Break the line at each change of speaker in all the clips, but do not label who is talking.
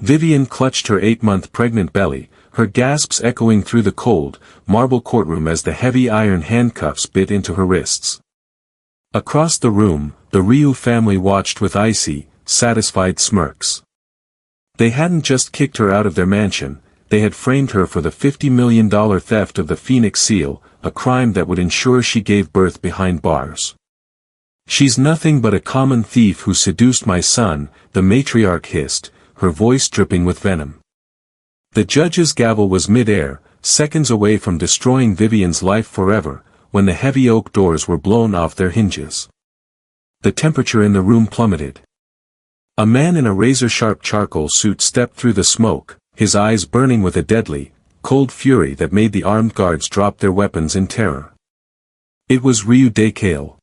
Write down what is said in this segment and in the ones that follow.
Vivian clutched her 8-month pregnant belly, her gasps echoing through the cold, marble courtroom as the heavy iron handcuffs bit into her wrists. Across the room, the Ryu family watched with icy, satisfied smirks. They hadn't just kicked her out of their mansion, they had framed her for the $50 million theft of the Phoenix Seal, a crime that would ensure she gave birth behind bars. "She's nothing but a common thief who seduced my son," the matriarch hissed, her voice dripping with venom. The judge's gavel was mid-air, seconds away from destroying Vivian's life forever, when the heavy oak doors were blown off their hinges. The temperature in the room plummeted. A man in a razor-sharp charcoal suit stepped through the smoke, his eyes burning with a deadly, cold fury that made the armed guards drop their weapons in terror. It was Ryu Daikale.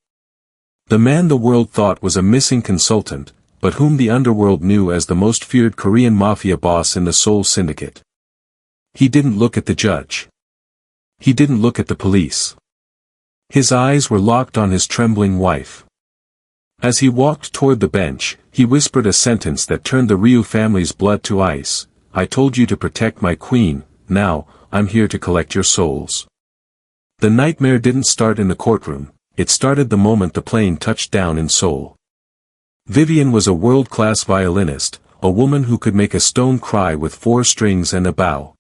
The man the world thought was a missing consultant, but whom the underworld knew as the most feared Korean Mafia boss in the Seoul Syndicate. He didn't look at the judge. He didn't look at the police. His eyes were locked on his trembling wife. As he walked toward the bench, he whispered a sentence that turned the Ryu family's blood to ice. "I told you to protect my queen, now, I'm here to collect your souls." The nightmare didn't start in the courtroom, it started the moment the plane touched down in Seoul. Vivian was a world-class violinist, a woman who could make a stone cry with 4 strings and a bow.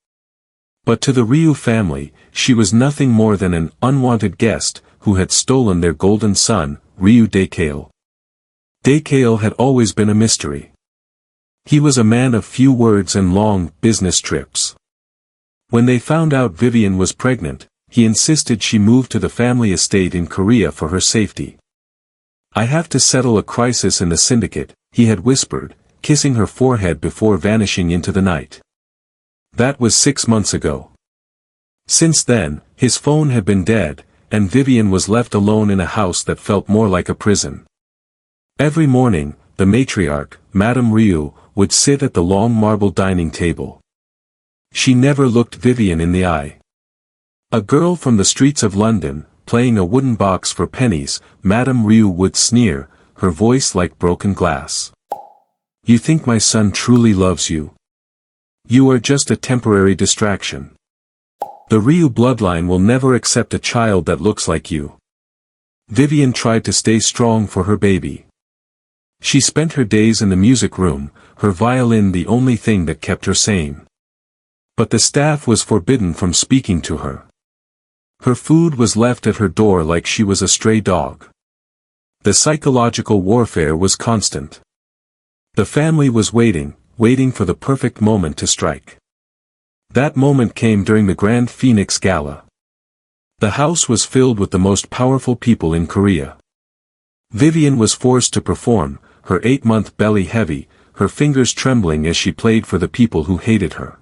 But to the Ryu family, she was nothing more than an unwanted guest who had stolen their golden son, Ryu Daikale. Daikale had always been a mystery. He was a man of few words and long business trips. When they found out Vivian was pregnant, he insisted she move to the family estate in Korea for her safety. "I have to settle a crisis in the syndicate," he had whispered, kissing her forehead before vanishing into the night. That was 6 months ago. Since then, his phone had been dead, and Vivian was left alone in a house that felt more like a prison. Every morning, the matriarch, Madame Ryu, would sit at the long marble dining table. She never looked Vivian in the eye. A girl from the streets of London, playing a wooden box for pennies, Madame Ryu would sneer, her voice like broken glass. "You think my son truly loves you? You are just a temporary distraction. The Ryu bloodline will never accept a child that looks like you." Vivian tried to stay strong for her baby. She spent her days in the music room, her violin the only thing that kept her sane. But the staff was forbidden from speaking to her. Her food was left at her door like she was a stray dog. The psychological warfare was constant. The family was waiting for the perfect moment to strike. That moment came during the Grand Phoenix Gala. The house was filled with the most powerful people in Korea. Vivian was forced to perform, her 8-month belly heavy, her fingers trembling as she played for the people who hated her.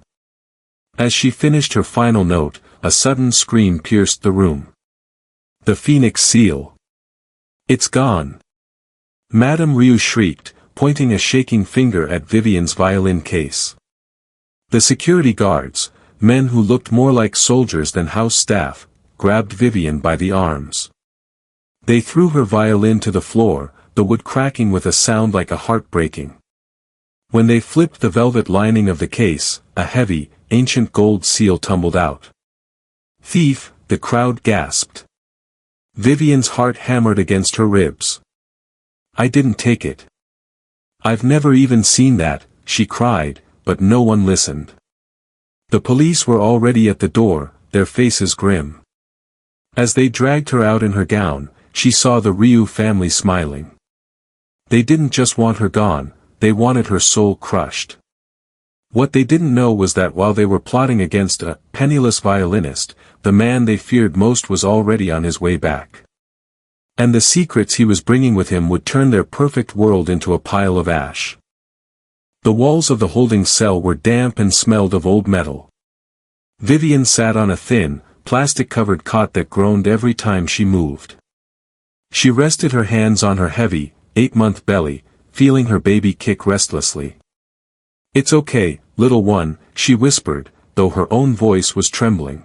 As she finished her final note, a sudden scream pierced the room. "The Phoenix Seal. It's gone!" Madame Ryu shrieked, pointing a shaking finger at Vivian's violin case. The security guards, men who looked more like soldiers than house staff, grabbed Vivian by the arms. They threw her violin to the floor, the wood cracking with a sound like a heart breaking. When they flipped the velvet lining of the case, a heavy, ancient gold seal tumbled out. "Thief!" the crowd gasped. Vivian's heart hammered against her ribs. "I didn't take it. I've never even seen that," she cried, but no one listened. The police were already at the door, their faces grim. As they dragged her out in her gown, she saw the Ryu family smiling. They didn't just want her gone, they wanted her soul crushed. What they didn't know was that while they were plotting against a penniless violinist, the man they feared most was already on his way back. And the secrets he was bringing with him would turn their perfect world into a pile of ash. The walls of the holding cell were damp and smelled of old metal. Vivian sat on a thin, plastic-covered cot that groaned every time she moved. She rested her hands on her heavy, 8-month belly, feeling her baby kick restlessly. "It's okay, little one," she whispered, though her own voice was trembling.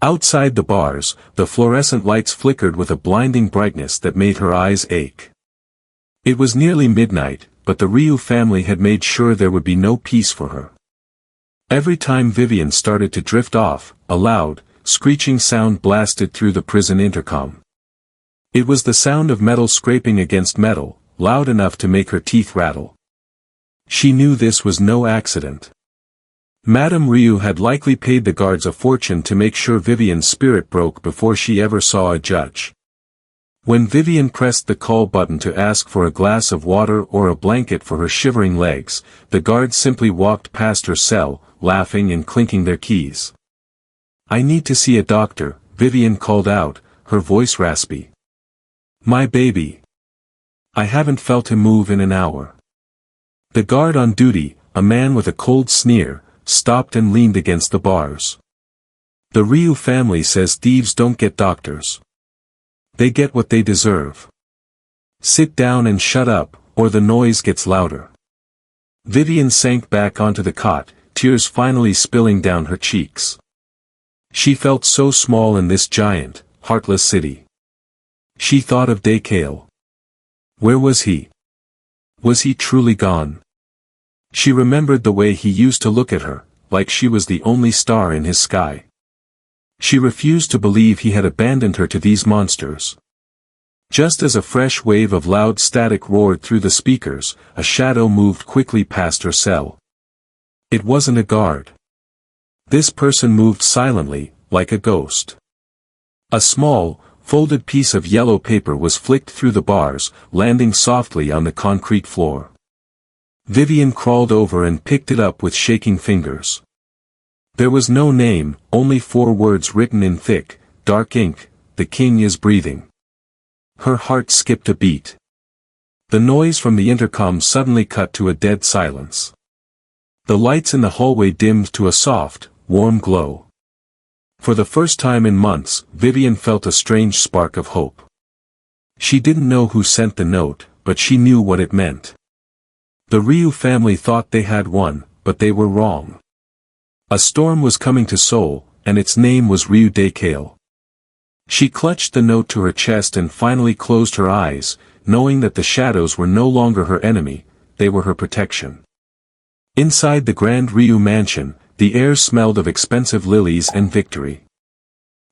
Outside the bars, the fluorescent lights flickered with a blinding brightness that made her eyes ache. It was nearly midnight, but the Ryu family had made sure there would be no peace for her. Every time Vivian started to drift off, a loud, screeching sound blasted through the prison intercom. It was the sound of metal scraping against metal, loud enough to make her teeth rattle. She knew this was no accident. Madame Ryu had likely paid the guards a fortune to make sure Vivian's spirit broke before she ever saw a judge. When Vivian pressed the call button to ask for a glass of water or a blanket for her shivering legs, the guards simply walked past her cell, laughing and clinking their keys. "I need to see a doctor," Vivian called out, her voice raspy. "My baby. I haven't felt him move in an hour." The guard on duty, a man with a cold sneer, stopped and leaned against the bars. "The Ryu family says thieves don't get doctors. They get what they deserve. Sit down and shut up, or the noise gets louder." Vivian sank back onto the cot, tears finally spilling down her cheeks. She felt so small in this giant, heartless city. She thought of Dekale. Where was he? Was he truly gone? She remembered the way he used to look at her, like she was the only star in his sky. She refused to believe he had abandoned her to these monsters. Just as a fresh wave of loud static roared through the speakers, a shadow moved quickly past her cell. It wasn't a guard. This person moved silently, like a ghost. A small, folded piece of yellow paper was flicked through the bars, landing softly on the concrete floor. Vivian crawled over and picked it up with shaking fingers. There was no name, only 4 words written in thick, dark ink: "The king is breathing." Her heart skipped a beat. The noise from the intercom suddenly cut to a dead silence. The lights in the hallway dimmed to a soft, warm glow. For the first time in months, Vivian felt a strange spark of hope. She didn't know who sent the note, but she knew what it meant. The Ryu family thought they had won, but they were wrong. A storm was coming to Seoul, and its name was Ryu Dekale. She clutched the note to her chest and finally closed her eyes, knowing that the shadows were no longer her enemy, they were her protection. Inside the grand Ryu mansion, the air smelled of expensive lilies and victory.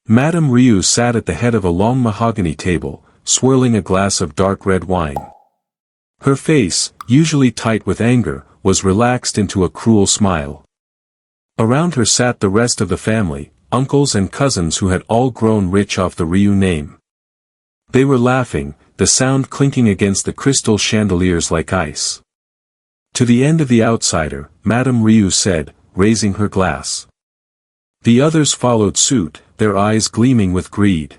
Madame Ryu sat at the head of a long mahogany table, swirling a glass of dark red wine. Her face, usually tight with anger, was relaxed into a cruel smile. Around her sat the rest of the family, uncles and cousins who had all grown rich off the Ryu name. They were laughing, the sound clinking against the crystal chandeliers like ice. "To the end of the outsider," Madame Ryu said, raising her glass. The others followed suit, their eyes gleaming with greed.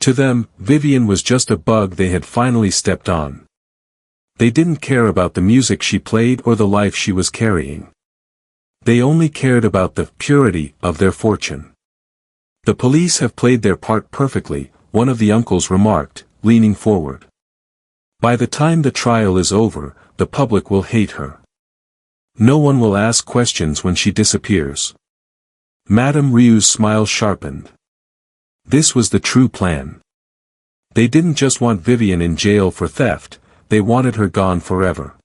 To them, Vivian was just a bug they had finally stepped on. They didn't care about the music she played or the life she was carrying. They only cared about the purity of their fortune. "The police have played their part perfectly," one of the uncles remarked, leaning forward. "By the time the trial is over, the public will hate her. No one will ask questions when she disappears." Madame Ryu's smile sharpened. This was the true plan. They didn't just want Vivian in jail for theft, they wanted her gone forever.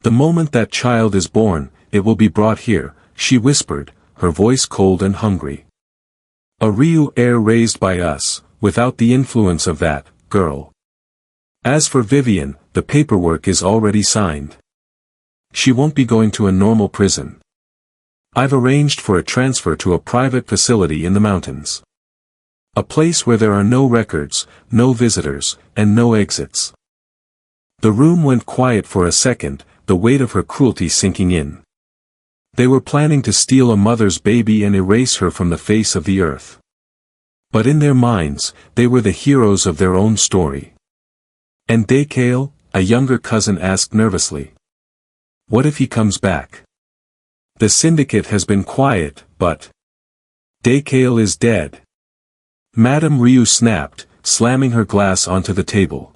"The moment that child is born, it will be brought here," she whispered, her voice cold and hungry. "A Ryu heir raised by us, without the influence of that girl. As for Vivian, the paperwork is already signed. She won't be going to a normal prison. I've arranged for a transfer to a private facility in the mountains. A place where there are no records, no visitors, and no exits." The room went quiet for a second, the weight of her cruelty sinking in. They were planning to steal a mother's baby and erase her from the face of the earth. But in their minds, they were the heroes of their own story. "And Dekale?" a younger cousin asked nervously. "What if he comes back? The syndicate has been quiet, but Dekale is dead." Madame Ryu snapped, slamming her glass onto the table.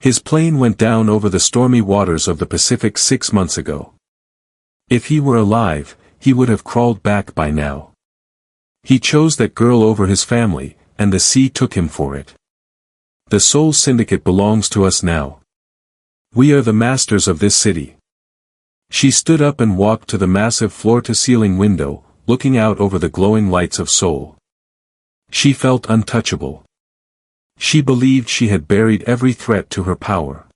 "His plane went down over the stormy waters of the Pacific 6 months ago. If he were alive, he would have crawled back by now. He chose that girl over his family, and the sea took him for it. The Seoul Syndicate belongs to us now. We are the masters of this city. She stood up and walked to the massive floor-to-ceiling window, looking out over the glowing lights of Seoul. She felt untouchable. She believed she had buried every threat to her power.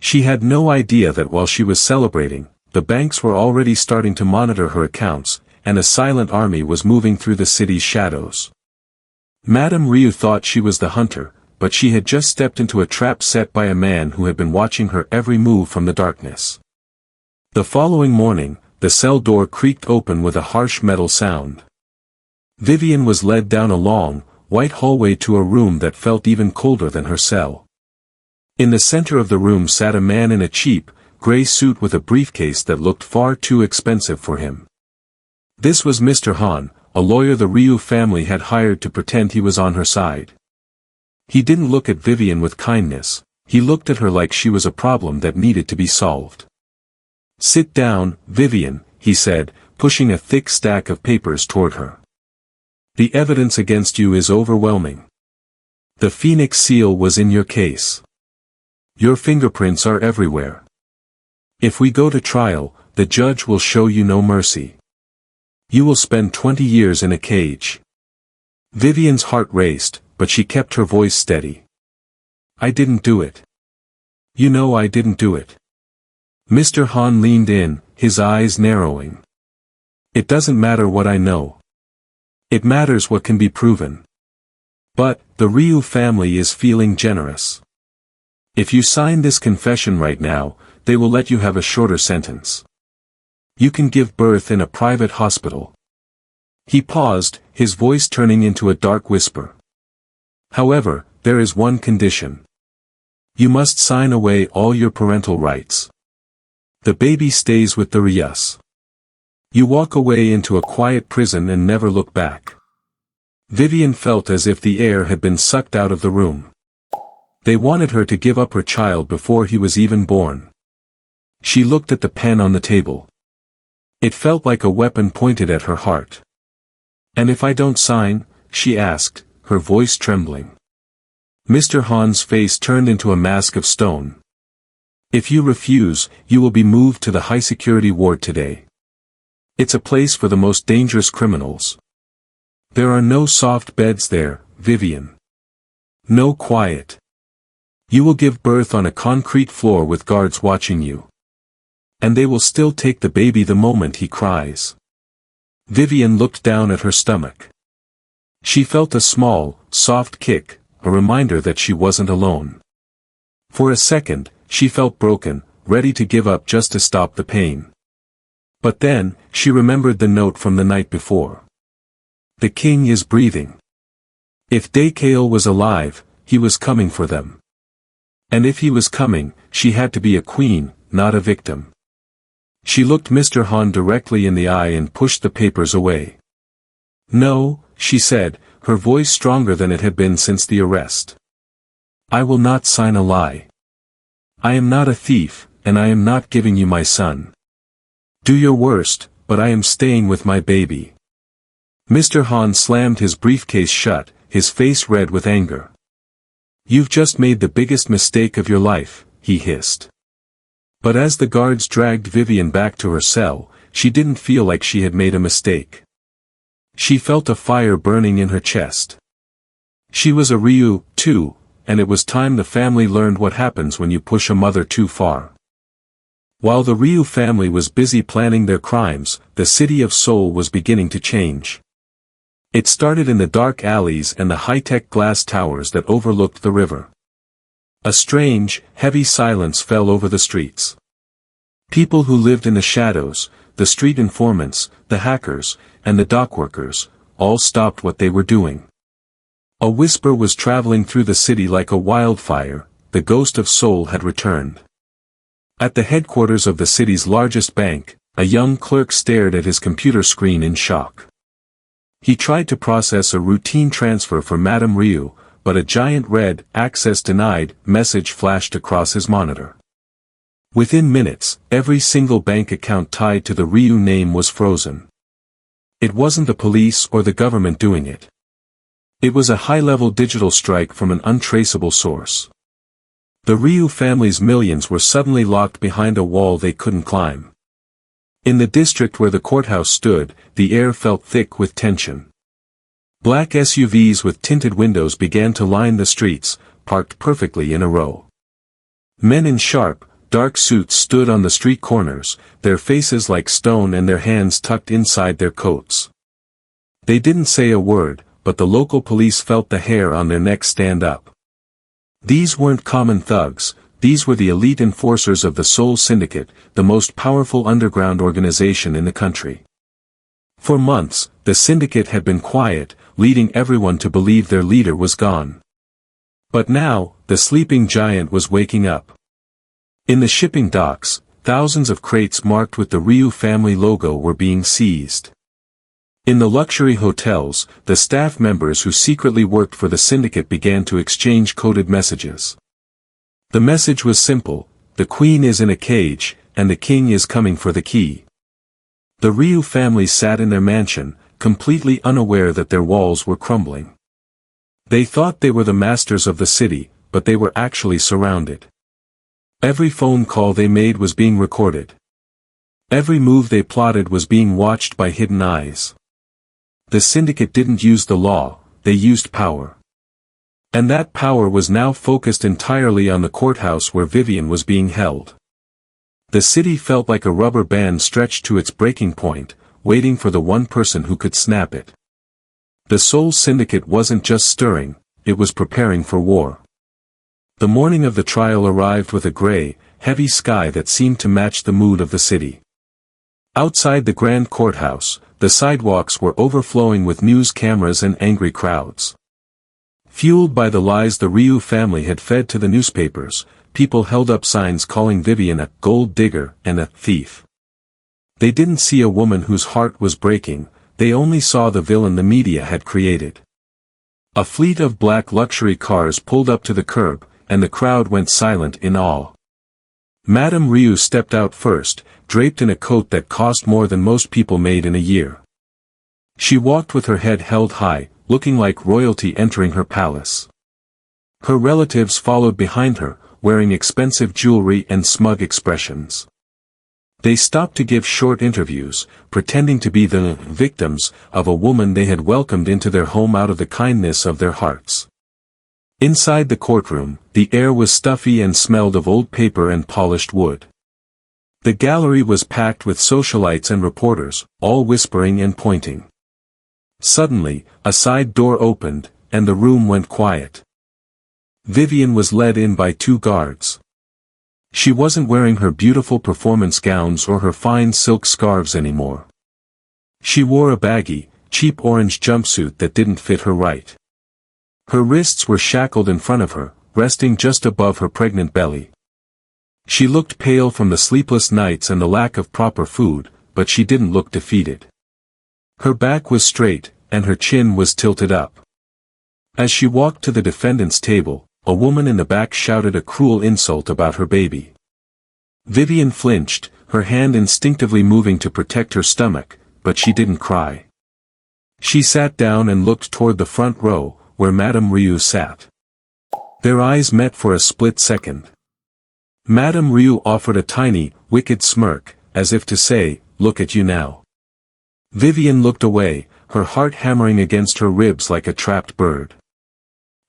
She had no idea that while she was celebrating, the banks were already starting to monitor her accounts, and a silent army was moving through the city's shadows. Madame Ryu thought she was the hunter, but she had just stepped into a trap set by a man who had been watching her every move from the darkness. The following morning, the cell door creaked open with a harsh metal sound. Vivian was led down a long, white hallway to a room that felt even colder than her cell. In the center of the room sat a man in a cheap, gray suit with a briefcase that looked far too expensive for him. This was Mr. Han, a lawyer the Ryu family had hired to pretend he was on her side. He didn't look at Vivian with kindness, he looked at her like she was a problem that needed to be solved. "Sit down, Vivian," he said, pushing a thick stack of papers toward her. "The evidence against you is overwhelming. The Phoenix seal was in your case. Your fingerprints are everywhere. If we go to trial, the judge will show you no mercy. You will spend 20 years in a cage." Vivian's heart raced, but she kept her voice steady. "I didn't do it. You know I didn't do it." Mr. Han leaned in, his eyes narrowing. "It doesn't matter what I know. It matters what can be proven. But, the Ryu family is feeling generous. If you sign this confession right now, they will let you have a shorter sentence. You can give birth in a private hospital." He paused, his voice turning into a dark whisper. "However, there is one condition. You must sign away all your parental rights. The baby stays with the Ryus. You walk away into a quiet prison and never look back." Vivian felt as if the air had been sucked out of the room. They wanted her to give up her child before he was even born. She looked at the pen on the table. It felt like a weapon pointed at her heart. "And if I don't sign?" she asked, her voice trembling. Mr. Han's face turned into a mask of stone. "If you refuse, you will be moved to the high-security ward today. It's a place for the most dangerous criminals. There are no soft beds there, Vivian. No quiet. You will give birth on a concrete floor with guards watching you. And they will still take the baby the moment he cries." Vivian looked down at her stomach. She felt a small, soft kick, a reminder that she wasn't alone. For a second, she felt broken, ready to give up just to stop the pain. But then, she remembered the note from the night before. "The king is breathing." If Daekael was alive, he was coming for them. And if he was coming, she had to be a queen, not a victim. She looked Mr. Han directly in the eye and pushed the papers away. "No," she said, her voice stronger than it had been since the arrest. "I will not sign a lie. I am not a thief, and I am not giving you my son. Do your worst, but I am staying with my baby." Mr. Han slammed his briefcase shut, his face red with anger. "You've just made the biggest mistake of your life," he hissed. But as the guards dragged Vivian back to her cell, she didn't feel like she had made a mistake. She felt a fire burning in her chest. She was a Ryu, too, and it was time the family learned what happens when you push a mother too far. While the Ryu family was busy planning their crimes, the city of Seoul was beginning to change. It started in the dark alleys and the high-tech glass towers that overlooked the river. A strange, heavy silence fell over the streets. People who lived in the shadows, the street informants, the hackers, and the dockworkers, all stopped what they were doing. A whisper was traveling through the city like a wildfire, the ghost of Seoul had returned. At the headquarters of the city's largest bank, a young clerk stared at his computer screen in shock. He tried to process a routine transfer for Madame Ryu, but a giant red, "access denied," message flashed across his monitor. Within minutes, every single bank account tied to the Ryu name was frozen. It wasn't the police or the government doing it. It was a high-level digital strike from an untraceable source. The Ryu family's millions were suddenly locked behind a wall they couldn't climb. In the district where the courthouse stood, the air felt thick with tension. Black SUVs with tinted windows began to line the streets, parked perfectly in a row. Men in sharp, dark suits stood on the street corners, their faces like stone and their hands tucked inside their coats. They didn't say a word, but the local police felt the hair on their necks stand up. These weren't common thugs, these were the elite enforcers of the Seoul Syndicate, the most powerful underground organization in the country. For months, the syndicate had been quiet, leading everyone to believe their leader was gone. But now, the sleeping giant was waking up. In the shipping docks, thousands of crates marked with the Ryu family logo were being seized. In the luxury hotels, the staff members who secretly worked for the syndicate began to exchange coded messages. The message was simple: the queen is in a cage, and the king is coming for the key. The Ryu family sat in their mansion, completely unaware that their walls were crumbling. They thought they were the masters of the city, but they were actually surrounded. Every phone call they made was being recorded. Every move they plotted was being watched by hidden eyes. The syndicate didn't use the law, they used power. And that power was now focused entirely on the courthouse where Vivian was being held. The city felt like a rubber band stretched to its breaking point, waiting for the one person who could snap it. The Seoul Syndicate wasn't just stirring, it was preparing for war. The morning of the trial arrived with a gray, heavy sky that seemed to match the mood of the city. Outside the grand courthouse, the sidewalks were overflowing with news cameras and angry crowds. Fueled by the lies the Ryu family had fed to the newspapers, people held up signs calling Vivian a gold digger and a thief. They didn't see a woman whose heart was breaking, they only saw the villain the media had created. A fleet of black luxury cars pulled up to the curb, and the crowd went silent in awe. Madame Ryu stepped out first, draped in a coat that cost more than most people made in a year. She walked with her head held high, looking like royalty entering her palace. Her relatives followed behind her, wearing expensive jewelry and smug expressions. They stopped to give short interviews, pretending to be the victims of a woman they had welcomed into their home out of the kindness of their hearts. Inside the courtroom, the air was stuffy and smelled of old paper and polished wood. The gallery was packed with socialites and reporters, all whispering and pointing. Suddenly, a side door opened, and the room went quiet. Vivian was led in by two guards. She wasn't wearing her beautiful performance gowns or her fine silk scarves anymore. She wore a baggy, cheap orange jumpsuit that didn't fit her right. Her wrists were shackled in front of her, resting just above her pregnant belly. She looked pale from the sleepless nights and the lack of proper food, but she didn't look defeated. Her back was straight, and her chin was tilted up. As she walked to the defendant's table, a woman in the back shouted a cruel insult about her baby. Vivian flinched, her hand instinctively moving to protect her stomach, but she didn't cry. She sat down and looked toward the front row, where Madame Ryu sat. Their eyes met for a split second. Madame Ryu offered a tiny, wicked smirk, as if to say, "Look at you now." Vivian looked away, her heart hammering against her ribs like a trapped bird.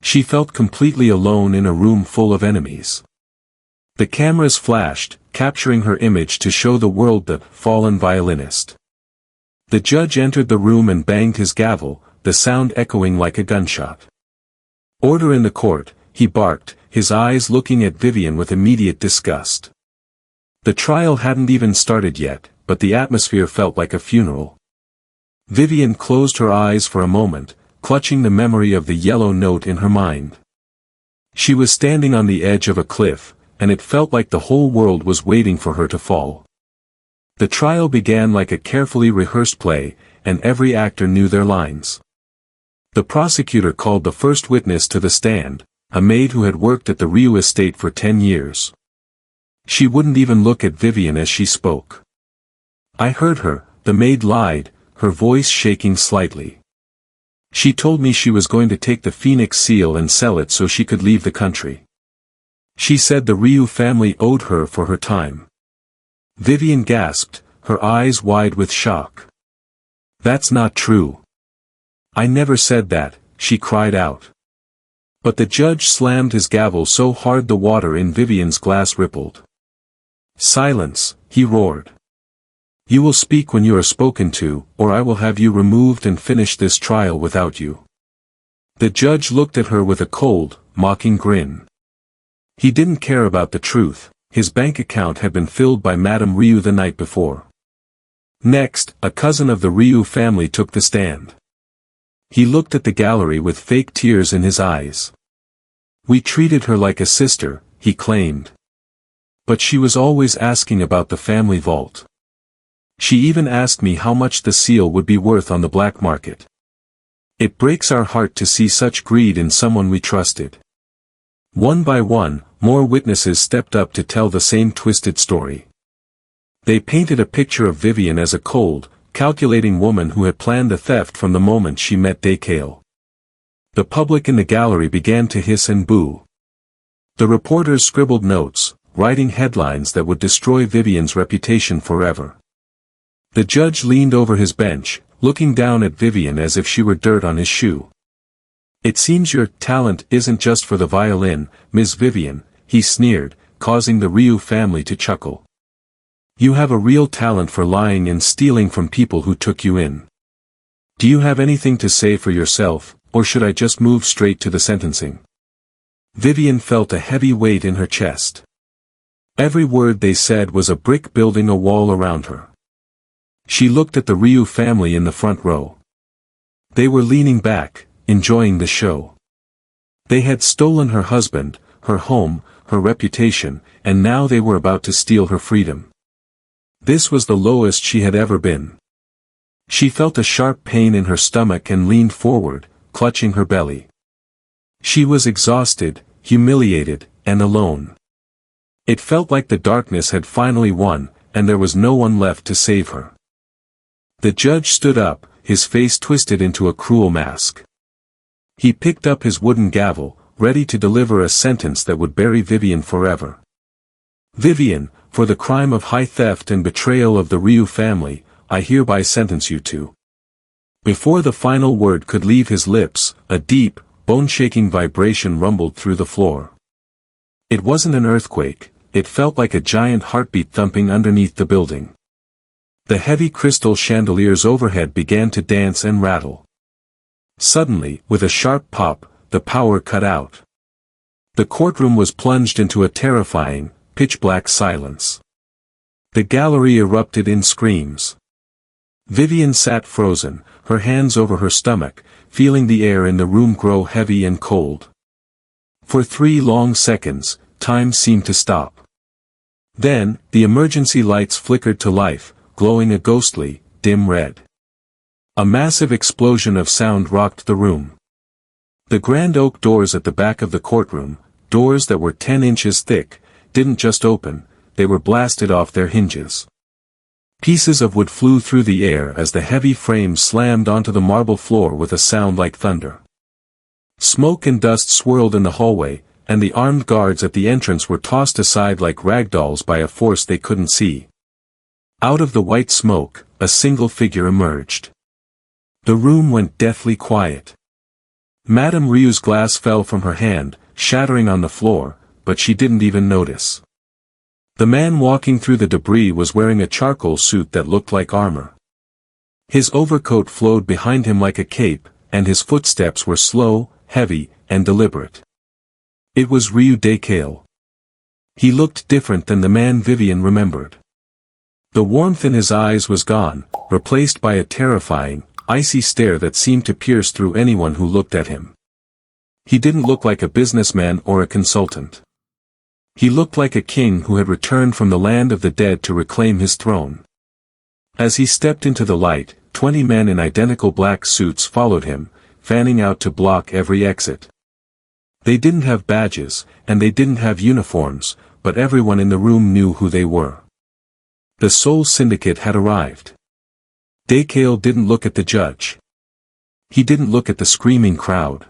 She felt completely alone in a room full of enemies. The cameras flashed, capturing her image to show the world the fallen violinist. The judge entered the room and banged his gavel, the sound echoing like a gunshot. "Order in the court," he barked, his eyes looking at Vivian with immediate disgust. The trial hadn't even started yet, but the atmosphere felt like a funeral. Vivian closed her eyes for a moment, clutching the memory of the yellow note in her mind. She was standing on the edge of a cliff, and it felt like the whole world was waiting for her to fall. The trial began like a carefully rehearsed play, and every actor knew their lines. The prosecutor called the first witness to the stand, a maid who had worked at the Ryu estate for 10 years. She wouldn't even look at Vivian as she spoke. "I heard her," the maid lied, her voice shaking slightly. "She told me she was going to take the Phoenix seal and sell it so she could leave the country." She said the Ryu family owed her for her time. Vivian gasped, her eyes wide with shock. That's not true. I never said that, she cried out. But the judge slammed his gavel so hard the water in Vivian's glass rippled. Silence, he roared. You will speak when you are spoken to, or I will have you removed and finish this trial without you. The judge looked at her with a cold, mocking grin. He didn't care about the truth, his bank account had been filled by Madame Ryu the night before. Next, a cousin of the Ryu family took the stand. He looked at the gallery with fake tears in his eyes. We treated her like a sister, he claimed. But she was always asking about the family vault. She even asked me how much the seal would be worth on the black market. It breaks our heart to see such greed in someone we trusted. One by one, more witnesses stepped up to tell the same twisted story. They painted a picture of Vivian as a cold, calculating woman who had planned the theft from the moment she met Daykale. The public in the gallery began to hiss and boo. The reporters scribbled notes, writing headlines that would destroy Vivian's reputation forever. The judge leaned over his bench, looking down at Vivian as if she were dirt on his shoe. It seems your talent isn't just for the violin, Miss Vivian, he sneered, causing the Ryu family to chuckle. You have a real talent for lying and stealing from people who took you in. Do you have anything to say for yourself, or should I just move straight to the sentencing? Vivian felt a heavy weight in her chest. Every word they said was a brick building a wall around her. She looked at the Ryu family in the front row. They were leaning back, enjoying the show. They had stolen her husband, her home, her reputation, and now they were about to steal her freedom. This was the lowest she had ever been. She felt a sharp pain in her stomach and leaned forward, clutching her belly. She was exhausted, humiliated, and alone. It felt like the darkness had finally won, and there was no one left to save her. The judge stood up, his face twisted into a cruel mask. He picked up his wooden gavel, ready to deliver a sentence that would bury Vivian forever. Vivian, for the crime of high theft and betrayal of the Ryu family, I hereby sentence you to. Before the final word could leave his lips, a deep, bone-shaking vibration rumbled through the floor. It wasn't an earthquake, it felt like a giant heartbeat thumping underneath the building. The heavy crystal chandeliers overhead began to dance and rattle. Suddenly, with a sharp pop, the power cut out. The courtroom was plunged into a terrifying, pitch-black silence. The gallery erupted in screams. Vivian sat frozen, her hands over her stomach, feeling the air in the room grow heavy and cold. For 3 long seconds, time seemed to stop. Then, the emergency lights flickered to life, glowing a ghostly, dim red. A massive explosion of sound rocked the room. The grand oak doors at the back of the courtroom, doors that were 10 inches thick, didn't just open, they were blasted off their hinges. Pieces of wood flew through the air as the heavy frames slammed onto the marble floor with a sound like thunder. Smoke and dust swirled in the hallway, and the armed guards at the entrance were tossed aside like ragdolls by a force they couldn't see. Out of the white smoke, a single figure emerged. The room went deathly quiet. Madame Ryu's glass fell from her hand, shattering on the floor, but she didn't even notice. The man walking through the debris was wearing a charcoal suit that looked like armor. His overcoat flowed behind him like a cape, and his footsteps were slow, heavy, and deliberate. It was Ryu Daykale. He looked different than the man Vivian remembered. The warmth in his eyes was gone, replaced by a terrifying, icy stare that seemed to pierce through anyone who looked at him. He didn't look like a businessman or a consultant. He looked like a king who had returned from the land of the dead to reclaim his throne. As he stepped into the light, 20 men in identical black suits followed him, fanning out to block every exit. They didn't have badges, and they didn't have uniforms, but everyone in the room knew who they were. The Seoul Syndicate had arrived. Daykale didn't look at the judge. He didn't look at the screaming crowd.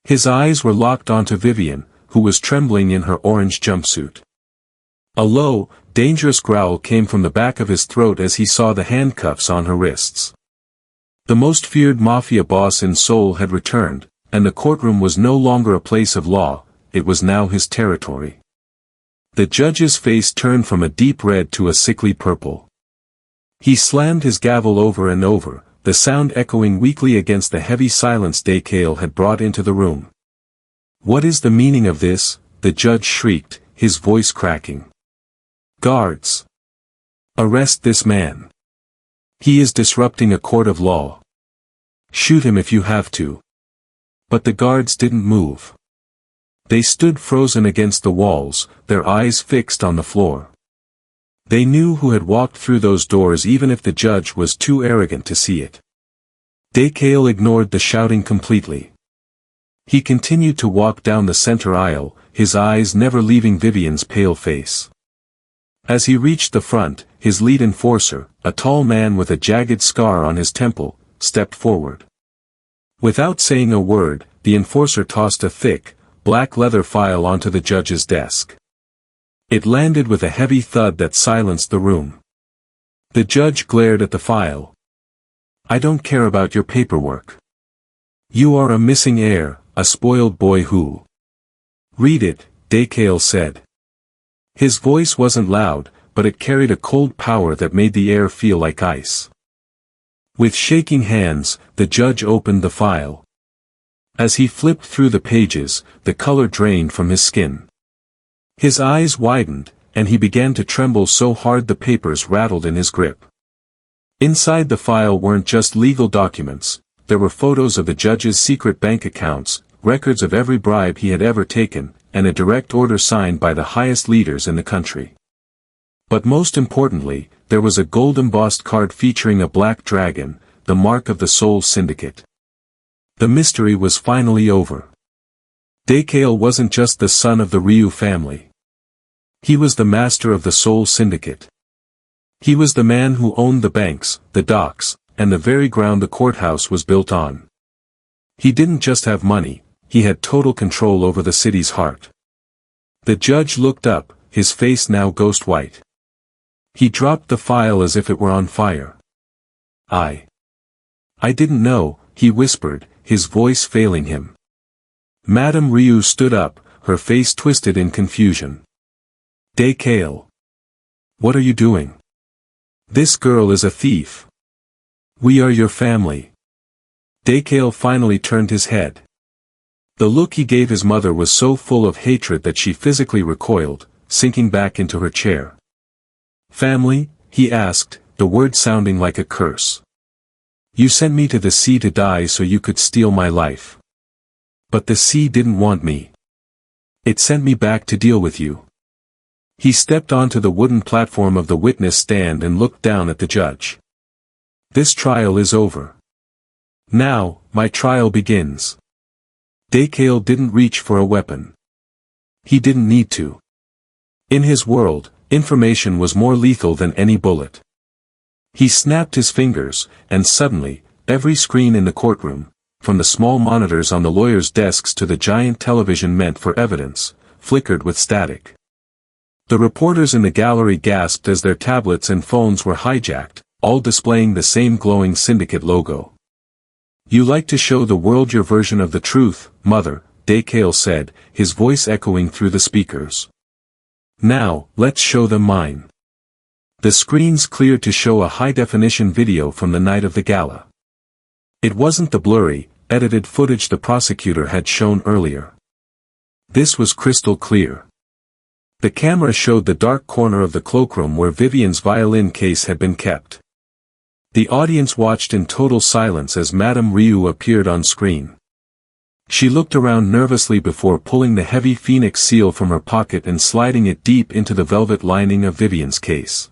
His eyes were locked onto Vivian, who was trembling in her orange jumpsuit. A low, dangerous growl came from the back of his throat as he saw the handcuffs on her wrists. The most feared mafia boss in Seoul had returned, and the courtroom was no longer a place of law, it was now his territory. The judge's face turned from a deep red to a sickly purple. He slammed his gavel over and over, the sound echoing weakly against the heavy silence Daykale had brought into the room. "What is the meaning of this?" the judge shrieked, his voice cracking. "Guards! Arrest this man. He is disrupting a court of law. Shoot him if you have to." But the guards didn't move. They stood frozen against the walls, their eyes fixed on the floor. They knew who had walked through those doors even if the judge was too arrogant to see it. Daykale ignored the shouting completely. He continued to walk down the center aisle, his eyes never leaving Vivian's pale face. As he reached the front, his lead enforcer, a tall man with a jagged scar on his temple, stepped forward. Without saying a word, the enforcer tossed a thick, black leather file onto the judge's desk. It landed with a heavy thud that silenced the room. The judge glared at the file. "I don't care about your paperwork. You are a missing heir, a spoiled boy who—" "Read it," Daykale said. His voice wasn't loud, but it carried a cold power that made the air feel like ice. With shaking hands, the judge opened the file. As he flipped through the pages, the color drained from his skin. His eyes widened, and he began to tremble so hard the papers rattled in his grip. Inside the file weren't just legal documents, there were photos of the judge's secret bank accounts, records of every bribe he had ever taken, and a direct order signed by the highest leaders in the country. But most importantly, there was a gold-embossed card featuring a black dragon, the mark of the Seoul Syndicate. The mystery was finally over. Daykale wasn't just the son of the Ryu family. He was the master of the Seoul Syndicate. He was the man who owned the banks, the docks, and the very ground the courthouse was built on. He didn't just have money, he had total control over the city's heart. The judge looked up, his face now ghost white. He dropped the file as if it were on fire. I didn't know," he whispered, his voice failing him. Madame Ryu stood up, her face twisted in confusion. "Daykale. What are you doing? This girl is a thief. We are your family." Daykale finally turned his head. The look he gave his mother was so full of hatred that she physically recoiled, sinking back into her chair. "Family?" he asked, the word sounding like a curse. "You sent me to the sea to die so you could steal my life. But the sea didn't want me. It sent me back to deal with you." He stepped onto the wooden platform of the witness stand and looked down at the judge. "This trial is over. Now, my trial begins." Daykale didn't reach for a weapon. He didn't need to. In his world, information was more lethal than any bullet. He snapped his fingers, and suddenly, every screen in the courtroom, from the small monitors on the lawyers' desks to the giant television meant for evidence, flickered with static. The reporters in the gallery gasped as their tablets and phones were hijacked, all displaying the same glowing syndicate logo. "You like to show the world your version of the truth, Mother," Daykale said, his voice echoing through the speakers. "Now, let's show them mine." The screens cleared to show a high-definition video from the night of the gala. It wasn't the blurry, edited footage the prosecutor had shown earlier. This was crystal clear. The camera showed the dark corner of the cloakroom where Vivian's violin case had been kept. The audience watched in total silence as Madame Ryu appeared on screen. She looked around nervously before pulling the heavy phoenix seal from her pocket and sliding it deep into the velvet lining of Vivian's case.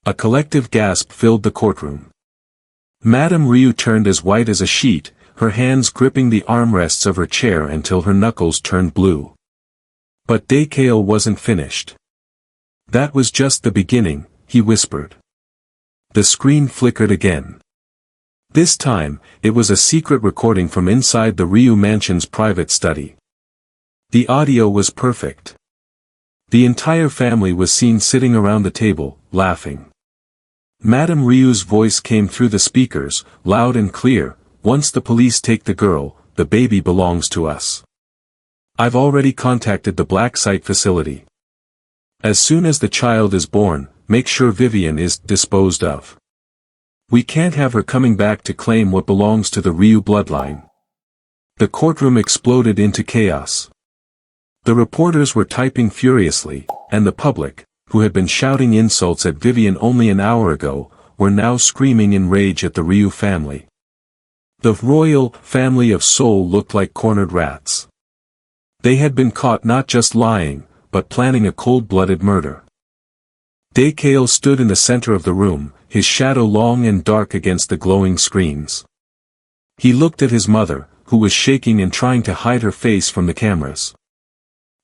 A collective gasp filled the courtroom. Madame Ryu turned as white as a sheet, her hands gripping the armrests of her chair until her knuckles turned blue. But Daykale wasn't finished. "That was just the beginning," he whispered. The screen flickered again. This time, it was a secret recording from inside the Ryu mansion's private study. The audio was perfect. The entire family was seen sitting around the table, laughing. Madame Ryu's voice came through the speakers, loud and clear, "Once the police take the girl, the baby belongs to us. I've already contacted the black site facility. As soon as the child is born, make sure Vivian is disposed of. We can't have her coming back to claim what belongs to the Ryu bloodline." The courtroom exploded into chaos. The reporters were typing furiously, and the public, who had been shouting insults at Vivian only an hour ago, were now screaming in rage at the Ryu family. The royal family of Seoul looked like cornered rats. They had been caught not just lying, but planning a cold-blooded murder. Dae-kail stood in the center of the room, his shadow long and dark against the glowing screens. He looked at his mother, who was shaking and trying to hide her face from the cameras.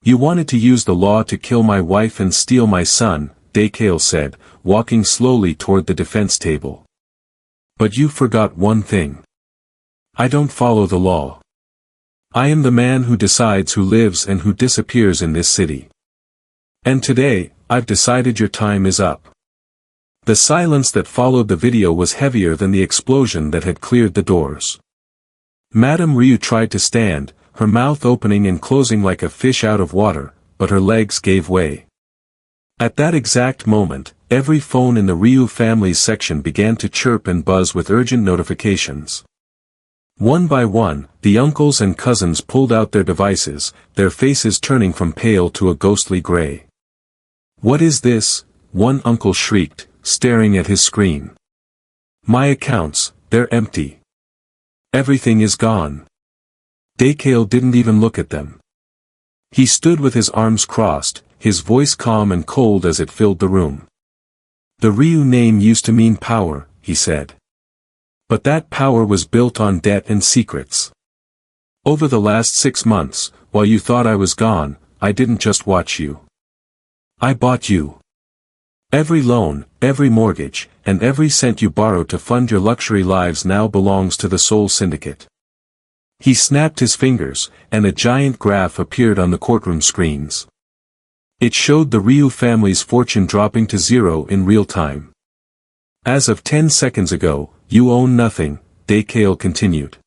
"You wanted to use the law to kill my wife and steal my son," Dae-kail said, walking slowly toward the defense table. "But you forgot one thing. I don't follow the law. I am the man who decides who lives and who disappears in this city. And today, I've decided your time is up." The silence that followed the video was heavier than the explosion that had cleared the doors. Madame Ryu tried to stand, her mouth opening and closing like a fish out of water, but her legs gave way. At that exact moment, every phone in the Ryu family's section began to chirp and buzz with urgent notifications. One by one, the uncles and cousins pulled out their devices, their faces turning from pale to a ghostly gray. "What is this?" one uncle shrieked, staring at his screen. "My accounts, they're empty. Everything is gone." Dae-kail didn't even look at them. He stood with his arms crossed, his voice calm and cold as it filled the room. "The Ryu name used to mean power," he said. "But that power was built on debt and secrets. Over the last 6 months, while you thought I was gone, I didn't just watch you. I bought you. Every loan, every mortgage, and every cent you borrowed to fund your luxury lives now belongs to the Seoul Syndicate." He snapped his fingers, and a giant graph appeared on the courtroom screens. It showed the Ryu family's fortune dropping to zero in real time. "As of 10 seconds ago, you own nothing," Dae-kail continued.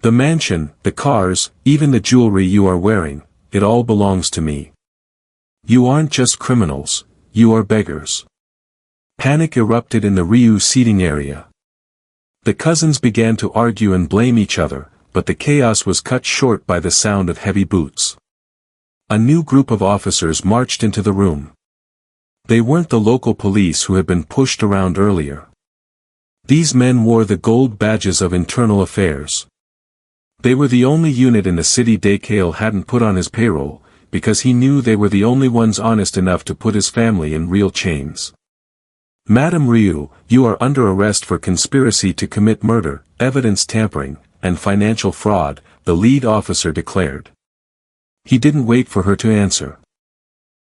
"The mansion, the cars, even the jewelry you are wearing, it all belongs to me. You aren't just criminals, you are beggars." Panic erupted in the Ryu seating area. The cousins began to argue and blame each other, but the chaos was cut short by the sound of heavy boots. A new group of officers marched into the room. They weren't the local police who had been pushed around earlier. These men wore the gold badges of internal affairs. They were the only unit in the city Dae-kail hadn't put on his payroll, because he knew they were the only ones honest enough to put his family in real chains. "Madame Ryu, you are under arrest for conspiracy to commit murder, evidence tampering, and financial fraud," the lead officer declared. He didn't wait for her to answer.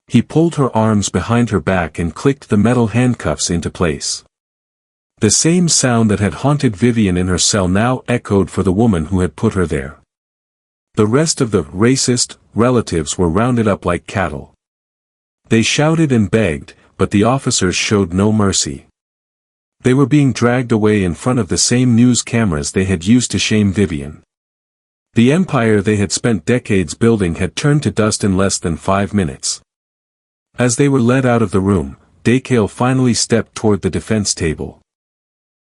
He pulled her arms behind her back and clicked the metal handcuffs into place. The same sound that had haunted Vivian in her cell now echoed for the woman who had put her there. The rest of the racist relatives were rounded up like cattle. They shouted and begged, but the officers showed no mercy. They were being dragged away in front of the same news cameras they had used to shame Vivian. The empire they had spent decades building had turned to dust in less than 5 minutes. As they were led out of the room, Dae-kail finally stepped toward the defense table.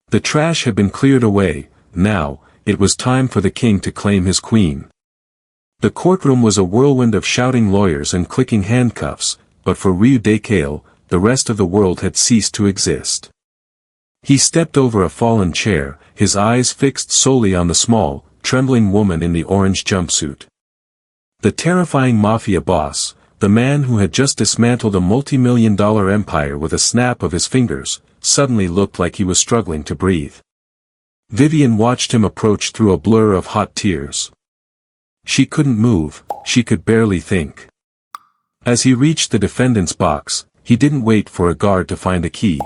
The trash had been cleared away, now, it was time for the king to claim his queen. The courtroom was a whirlwind of shouting lawyers and clicking handcuffs, but for Ryu Dae-kail, the rest of the world had ceased to exist. He stepped over a fallen chair, his eyes fixed solely on the small, trembling woman in the orange jumpsuit. The terrifying mafia boss, the man who had just dismantled a multi-million-dollar empire with a snap of his fingers, suddenly looked like he was struggling to breathe. Vivian watched him approach through a blur of hot tears. She couldn't move, she could barely think. As he reached the defendant's box, he didn't wait for a guard to find a key.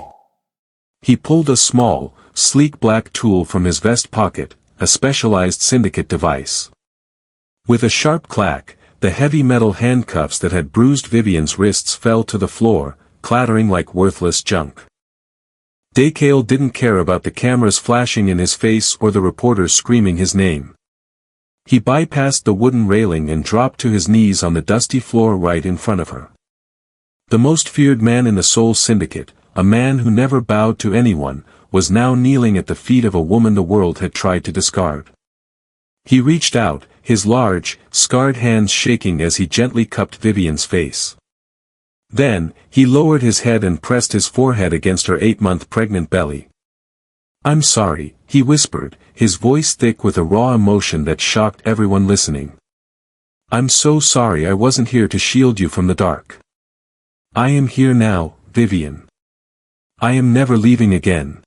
He pulled a small, sleek black tool from his vest pocket, a specialized syndicate device. With a sharp clack, the heavy metal handcuffs that had bruised Vivian's wrists fell to the floor, clattering like worthless junk. Daekale didn't care about the cameras flashing in his face or the reporters screaming his name. He bypassed the wooden railing and dropped to his knees on the dusty floor right in front of her. The most feared man in the Seoul Syndicate, a man who never bowed to anyone, was now kneeling at the feet of a woman the world had tried to discard. He reached out, his large, scarred hands shaking as he gently cupped Vivian's face. Then, he lowered his head and pressed his forehead against her 8-month pregnant belly. "I'm sorry," he whispered, his voice thick with a raw emotion that shocked everyone listening. "I'm so sorry I wasn't here to shield you from the dark. I am here now, Vivian. I am never leaving again."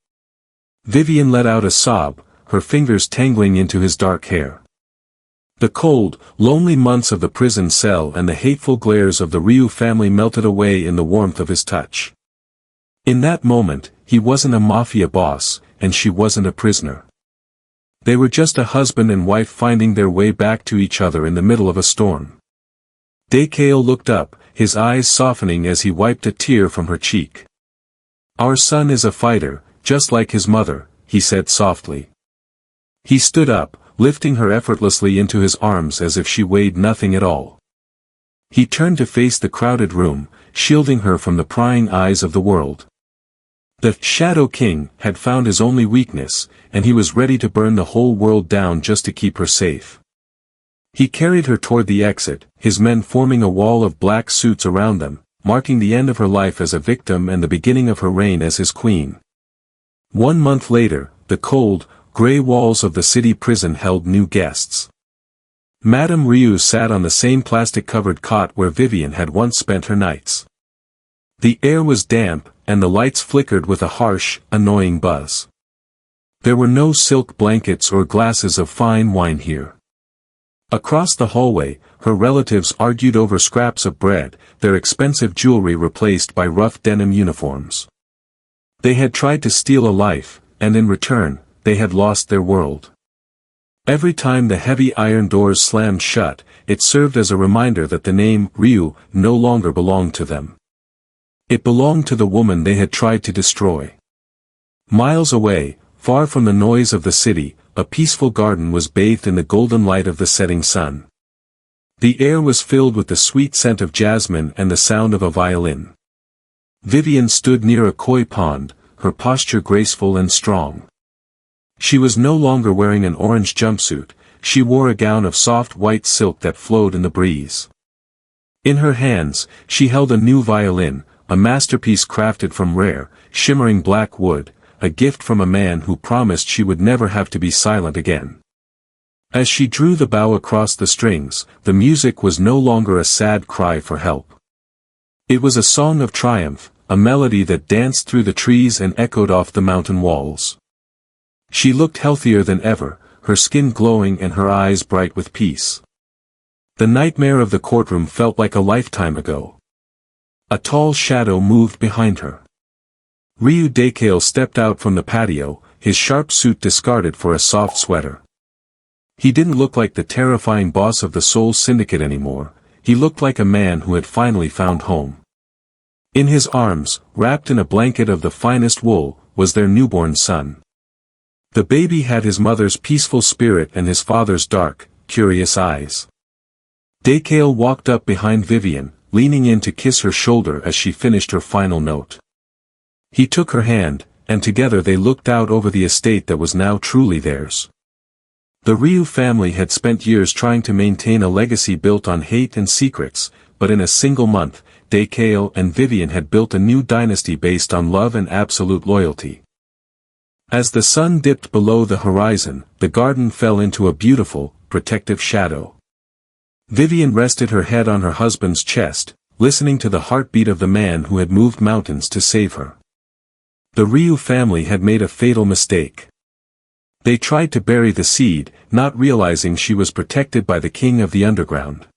Vivian let out a sob, her fingers tangling into his dark hair. The cold, lonely months of the prison cell and the hateful glares of the Ryu family melted away in the warmth of his touch. In that moment, he wasn't a mafia boss, and she wasn't a prisoner. They were just a husband and wife finding their way back to each other in the middle of a storm. Daekale looked up, his eyes softening as he wiped a tear from her cheek. "Our son is a fighter, just like his mother," he said softly. He stood up, lifting her effortlessly into his arms as if she weighed nothing at all. He turned to face the crowded room, shielding her from the prying eyes of the world. The Shadow King had found his only weakness, and he was ready to burn the whole world down just to keep her safe. He carried her toward the exit, his men forming a wall of black suits around them, marking the end of her life as a victim and the beginning of her reign as his queen. 1 month later, the cold, gray walls of the city prison held new guests. Madame Ryu sat on the same plastic-covered cot where Vivian had once spent her nights. The air was damp, and the lights flickered with a harsh, annoying buzz. There were no silk blankets or glasses of fine wine here. Across the hallway, her relatives argued over scraps of bread, their expensive jewelry replaced by rough denim uniforms. They had tried to steal a life, and in return, they had lost their world. Every time the heavy iron doors slammed shut, it served as a reminder that the name Ryu no longer belonged to them. It belonged to the woman they had tried to destroy. Miles away, far from the noise of the city, a peaceful garden was bathed in the golden light of the setting sun. The air was filled with the sweet scent of jasmine and the sound of a violin. Vivian stood near a koi pond, her posture graceful and strong. She was no longer wearing an orange jumpsuit, she wore a gown of soft white silk that flowed in the breeze. In her hands, she held a new violin, a masterpiece crafted from rare, shimmering black wood, a gift from a man who promised she would never have to be silent again. As she drew the bow across the strings, the music was no longer a sad cry for help. It was a song of triumph, a melody that danced through the trees and echoed off the mountain walls. She looked healthier than ever, her skin glowing and her eyes bright with peace. The nightmare of the courtroom felt like a lifetime ago. A tall shadow moved behind her. Ryu Daekale stepped out from the patio, his sharp suit discarded for a soft sweater. He didn't look like the terrifying boss of the Seoul Syndicate anymore, he looked like a man who had finally found home. In his arms, wrapped in a blanket of the finest wool, was their newborn son. The baby had his mother's peaceful spirit and his father's dark, curious eyes. Daekale walked up behind Vivian, leaning in to kiss her shoulder as she finished her final note. He took her hand, and together they looked out over the estate that was now truly theirs. The Ryu family had spent years trying to maintain a legacy built on hate and secrets, but in a single month, Daekale and Vivian had built a new dynasty based on love and absolute loyalty. As the sun dipped below the horizon, the garden fell into a beautiful, protective shadow. Vivian rested her head on her husband's chest, listening to the heartbeat of the man who had moved mountains to save her. The Ryu family had made a fatal mistake. They tried to bury the seed, not realizing she was protected by the king of the underground.